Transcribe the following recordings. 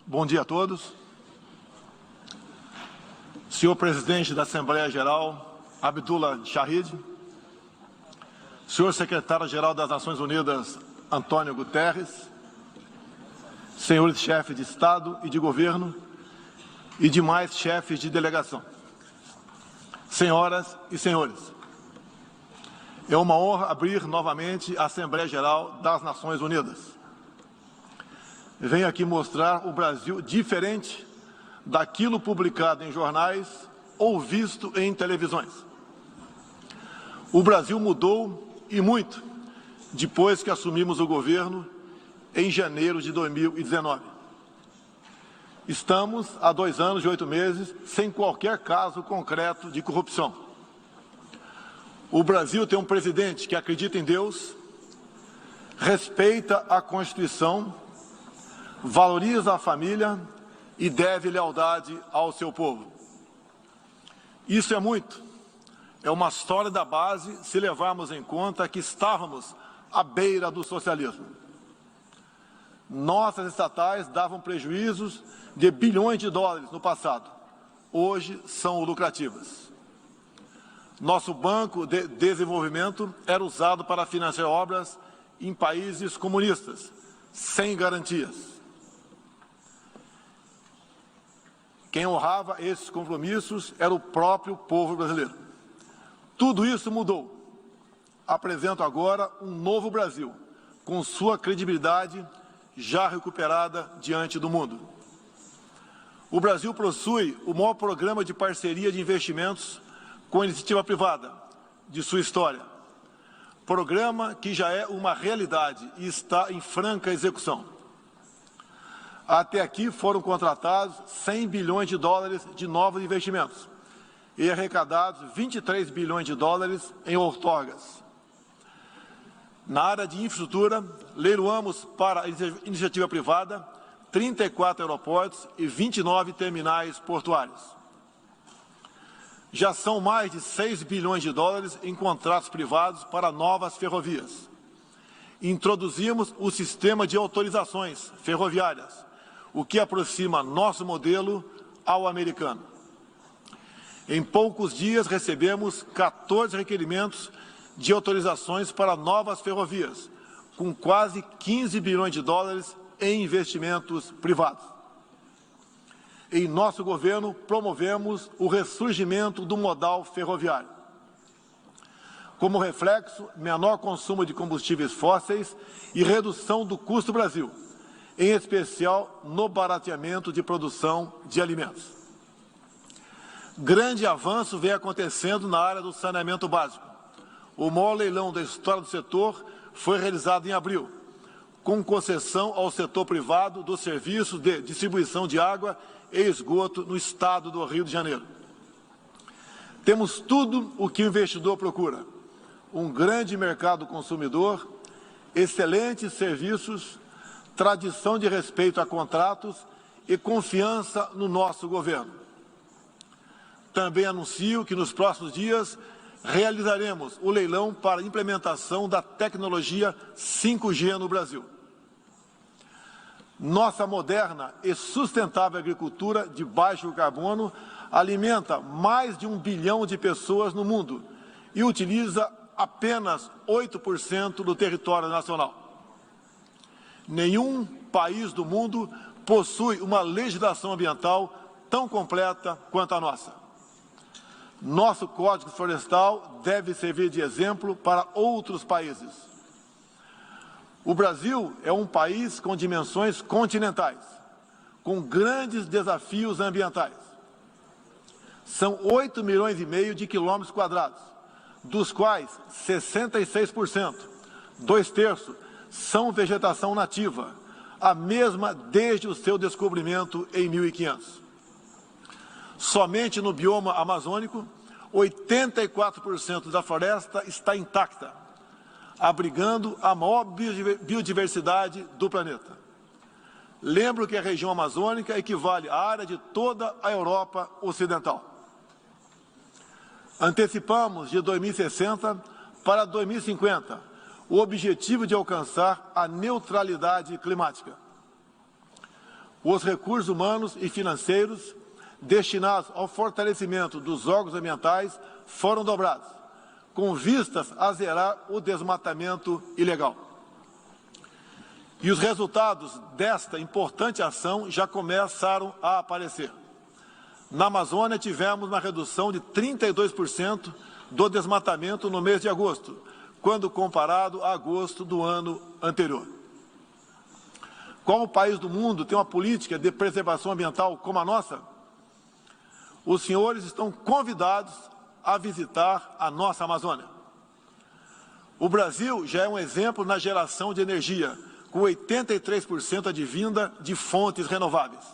Bom dia a todos. Senhor Presidente da Assembleia Geral, Abdullah Shahid, Senhor Secretário-Geral das Nações Unidas, Antônio Guterres, senhores chefes de Estado e de Governo e demais chefes de delegação, senhoras e senhores, é uma honra abrir novamente a Assembleia Geral das Nações Unidas. Venho aqui mostrar o Brasil diferente daquilo publicado em jornais ou visto em televisões. O Brasil mudou e muito depois que assumimos o governo em janeiro de 2019. Estamos há 2 anos e 8 meses sem qualquer caso concreto de corrupção. O Brasil tem um presidente que acredita em Deus, respeita a Constituição, valoriza a família e deve lealdade ao seu povo. Isso é muito. É uma história da base se levarmos em conta que estávamos à beira do socialismo. Nossas estatais davam prejuízos de bilhões de dólares no passado. Hoje são lucrativas. Nosso Banco de Desenvolvimento era usado para financiar obras em países comunistas, sem garantias. Quem honrava esses compromissos era o próprio povo brasileiro. Tudo isso mudou. Apresento agora um novo Brasil, com sua credibilidade já recuperada diante do mundo. O Brasil possui o maior programa de parceria de investimentos com a iniciativa privada de sua história. Programa que já é uma realidade e está em franca execução. Até aqui foram contratados 100 bilhões de dólares de novos investimentos e arrecadados 23 bilhões de dólares em outorgas. Na área de infraestrutura, leiloamos para a iniciativa privada 34 aeroportos e 29 terminais portuários. Já são mais de 6 bilhões de dólares em contratos privados para novas ferrovias. Introduzimos o sistema de autorizações ferroviárias, o que aproxima nosso modelo ao americano. Em poucos dias recebemos 14 requerimentos de autorizações para novas ferrovias, com quase 15 bilhões de dólares em investimentos privados. Em nosso governo, promovemos o ressurgimento do modal ferroviário. Como reflexo, menor consumo de combustíveis fósseis e redução do custo do Brasil, em especial no barateamento de produção de alimentos. Grande avanço vem acontecendo na área do saneamento básico. O maior leilão da história do setor foi realizado em abril, com concessão ao setor privado dos serviços de distribuição de água e esgoto no estado do Rio de Janeiro. Temos tudo o que o investidor procura: um grande mercado consumidor, excelentes serviços, tradição de respeito a contratos e confiança no nosso governo. Também anuncio que nos próximos dias realizaremos o leilão para a implementação da tecnologia 5G no Brasil. Nossa moderna e sustentável agricultura de baixo carbono alimenta mais de 1 bilhão de pessoas no mundo e utiliza apenas 8% do território nacional. Nenhum país do mundo possui uma legislação ambiental tão completa quanto a nossa. Nosso Código Florestal deve servir de exemplo para outros países. O Brasil é um país com dimensões continentais, com grandes desafios ambientais. São 8,5 milhões de quilômetros quadrados, dos quais 66%, 2/3, são vegetação nativa, a mesma desde o seu descobrimento em 1500. Somente no bioma amazônico, 84% da floresta está intacta, abrigando a maior biodiversidade do planeta. Lembro que a região amazônica equivale à área de toda a Europa Ocidental. Antecipamos de 2060 para 2050 o objetivo de alcançar a neutralidade climática. Os recursos humanos e financeiros destinados ao fortalecimento dos órgãos ambientais foram dobrados, com vistas a zerar o desmatamento ilegal. E os resultados desta importante ação já começaram a aparecer. Na Amazônia, tivemos uma redução de 32% do desmatamento no mês de agosto, quando comparado a agosto do ano anterior. Qual país do mundo tem uma política de preservação ambiental como a nossa? Os senhores estão convidados a visitar a nossa Amazônia. O Brasil já é um exemplo na geração de energia, com 83% advinda de fontes renováveis.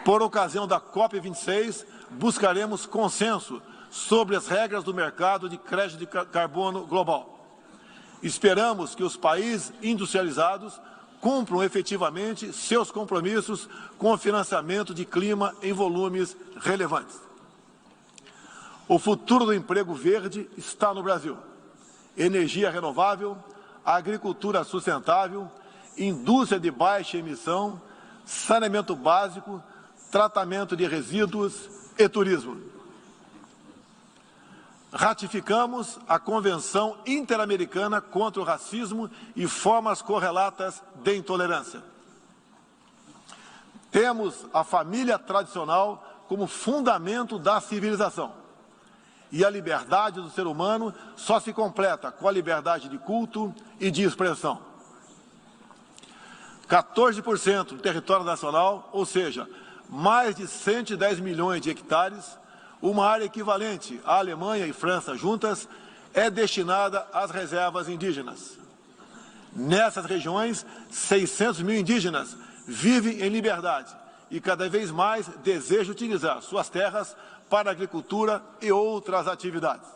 Por ocasião da COP26, buscaremos consenso sobre as regras do mercado de crédito de carbono global. Esperamos que os países industrializados cumpram efetivamente seus compromissos com o financiamento de clima em volumes relevantes. O futuro do emprego verde está no Brasil. Energia renovável, agricultura sustentável, indústria de baixa emissão, saneamento básico, tratamento de resíduos e turismo. Ratificamos a Convenção Interamericana contra o Racismo e formas correlatas de intolerância. Temos a família tradicional como fundamento da civilização. E a liberdade do ser humano só se completa com a liberdade de culto e de expressão. 14% do território nacional, ou seja, mais de 110 milhões de hectares, uma área equivalente à Alemanha e França juntas, é destinada às reservas indígenas. Nessas regiões, 600 mil indígenas vivem em liberdade e cada vez mais desejam utilizar suas terras para a agricultura e outras atividades.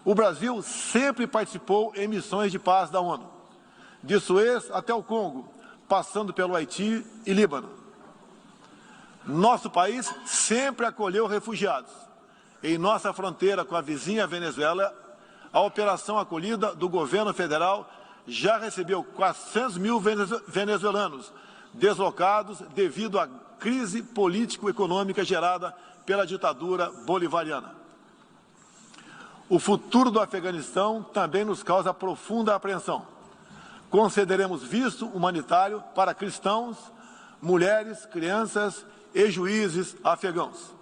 O Brasil sempre participou em missões de paz da ONU, de Suez até o Congo, passando pelo Haiti e Líbano. Nosso país sempre acolheu refugiados. Em nossa fronteira com a vizinha Venezuela, a operação acolhida do governo federal já recebeu 400 mil venezuelanos deslocados devido à crise político-econômica gerada pela ditadura bolivariana. O futuro do Afeganistão também nos causa profunda apreensão. Concederemos visto humanitário para cristãos, mulheres, crianças e juízes afegãos.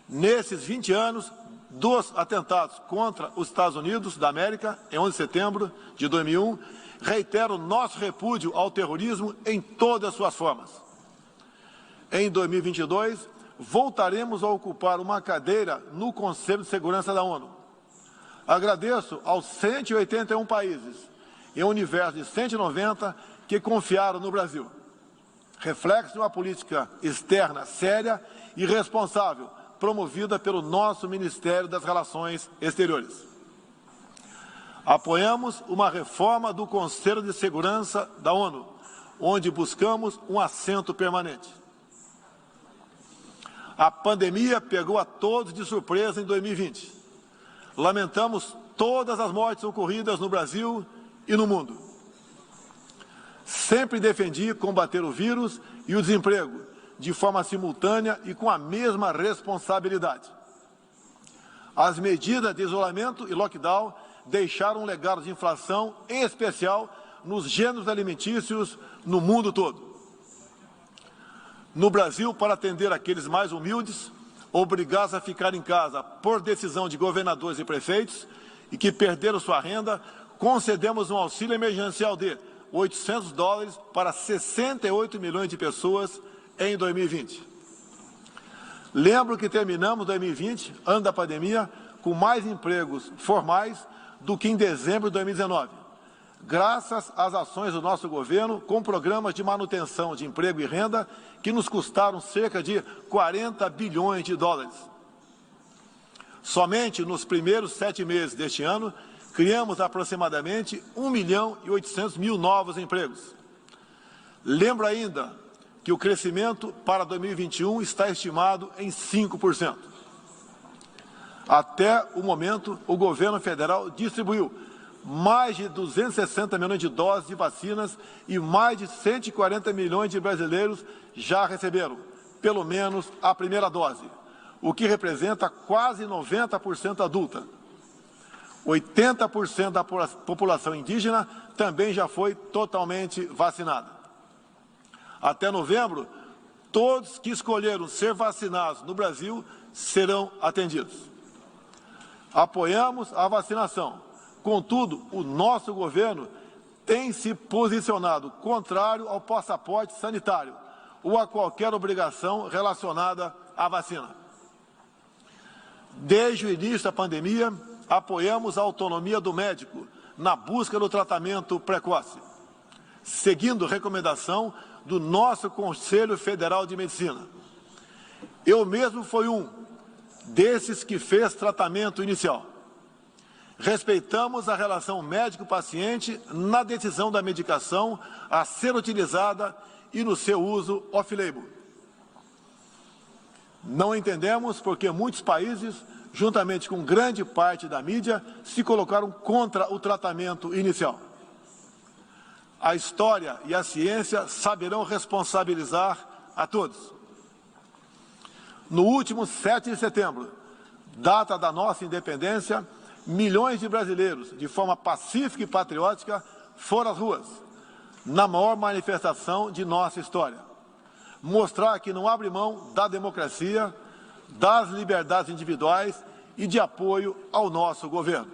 Nesses 20 anos dos atentados contra os Estados Unidos da América, em 11 de setembro de 2001, reitero nosso repúdio ao terrorismo em todas as suas formas. Em 2022, voltaremos a ocupar uma cadeira no Conselho de Segurança da ONU. Agradeço aos 181 países, em um universo de 190, que confiaram no Brasil. Reflexo de uma política externa séria e responsável, promovida pelo nosso Ministério das Relações Exteriores. Apoiamos uma reforma do Conselho de Segurança da ONU, onde buscamos um assento permanente. A pandemia pegou a todos de surpresa em 2020. Lamentamos todas as mortes ocorridas no Brasil e no mundo. Sempre defendi combater o vírus e o desemprego, de forma simultânea e com a mesma responsabilidade. As medidas de isolamento e lockdown deixaram um legado de inflação, em especial nos gêneros alimentícios no mundo todo. No Brasil, para atender aqueles mais humildes, obrigados a ficar em casa por decisão de governadores e prefeitos e que perderam sua renda, concedemos um auxílio emergencial de $800 para 68 milhões de pessoas em 2020. Lembro que terminamos 2020, ano da pandemia, com mais empregos formais do que em dezembro de 2019, graças às ações do nosso governo com programas de manutenção de emprego e renda que nos custaram cerca de 40 bilhões de dólares. Somente nos primeiros 7 meses deste ano, criamos aproximadamente 1.800.000 novos empregos. Lembro ainda que o crescimento para 2021 está estimado em 5%. Até o momento, o governo federal distribuiu mais de 260 milhões de doses de vacinas e mais de 140 milhões de brasileiros já receberam, pelo menos, a primeira dose, o que representa quase 90% adulta. 80% da população indígena também já foi totalmente vacinada. Até novembro, todos que escolheram ser vacinados no Brasil serão atendidos. Apoiamos a vacinação. Contudo, o nosso governo tem se posicionado contrário ao passaporte sanitário ou a qualquer obrigação relacionada à vacina. Desde o início da pandemia, apoiamos a autonomia do médico na busca do tratamento precoce, seguindo recomendação do nosso Conselho Federal de Medicina. Eu mesmo fui um desses que fez tratamento inicial. Respeitamos a relação médico-paciente na decisão da medicação a ser utilizada e no seu uso off-label. Não entendemos porque muitos países, juntamente com grande parte da mídia, se colocaram contra o tratamento inicial. A história e a ciência saberão responsabilizar a todos. No último 7 de setembro, data da nossa independência, milhões de brasileiros, de forma pacífica e patriótica, foram às ruas, na maior manifestação de nossa história. Mostrar que não abre mão da democracia, das liberdades individuais e de apoio ao nosso governo.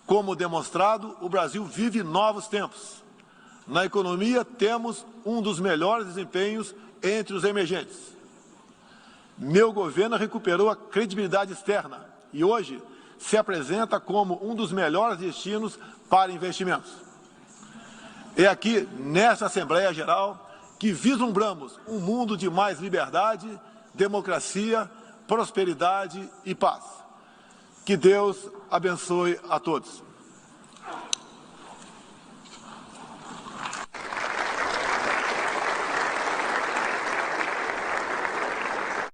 Como demonstrado, o Brasil vive novos tempos. Na economia, temos um dos melhores desempenhos entre os emergentes. Meu governo recuperou a credibilidade externa e hoje se apresenta como um dos melhores destinos para investimentos. É aqui, nesta Assembleia Geral, que vislumbramos um mundo de mais liberdade, democracia, prosperidade e paz. Que Deus abençoe a todos.